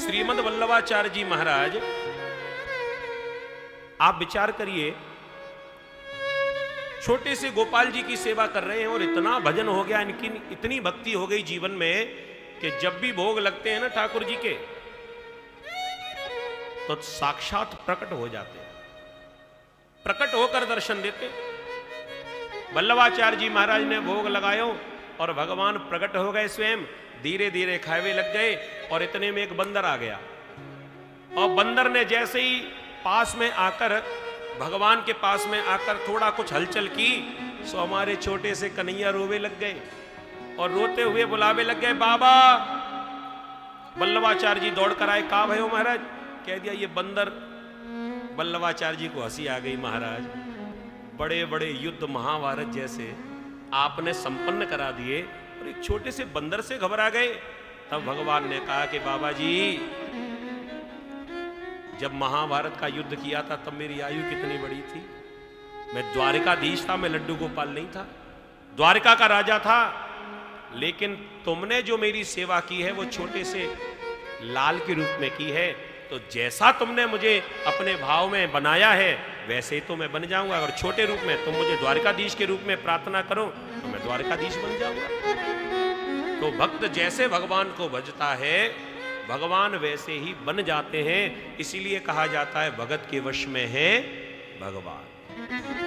श्रीमद् वल्लभाचार्य जी महाराज, आप विचार करिए, छोटे से गोपाल जी की सेवा कर रहे हैं और इतना भजन हो गया, इनकी इतनी भक्ति हो गई जीवन में कि जब भी भोग लगते हैं ना ठाकुर जी के, तो साक्षात प्रकट हो जाते हैं, प्रकट होकर दर्शन देते। वल्लभाचार्य जी महाराज ने भोग लगायो और भगवान प्रकट हो गए स्वयं, धीरे धीरे खावे लग गए। और इतने में एक बंदर आ गया, और बंदर ने जैसे ही पास में आकर, भगवान के पास में आकर थोड़ा कुछ हलचल की, सो हमारे छोटे से कन्हैया रोवे लग गए और रोते हुए बुलावे लग गए, बाबा। वल्लभाचार्य जी दौड़ कर आए, कहा भयो महाराज? कह दिया ये बंदर। वल्लभाचार्य जी को हंसी आ गई, महाराज बड़े बड़े युद्ध महाभारत जैसे आपने संपन्न करा दिए और एक छोटे से बंदर से घबरा गए। तब भगवान ने कहा कि बाबा जी, जब महाभारत का युद्ध किया था तब मेरी आयु कितनी बड़ी थी, मैं द्वारिकाधीश था, मैं लड्डू गोपाल नहीं था, द्वारिका का राजा था। लेकिन तुमने जो मेरी सेवा की है वो छोटे से लाल के रूप में की है, तो जैसा तुमने मुझे अपने भाव में बनाया है वैसे ही तो मैं बन जाऊंगा। अगर छोटे रूप में तुम मुझे द्वारिकाधीश के रूप में प्रार्थना करो तो मैं द्वारिकाधीश बन जाऊंगा। तो भक्त जैसे भगवान को भजता है, भगवान वैसे ही बन जाते हैं। इसीलिए कहा जाता है भगत के वश में है भगवान।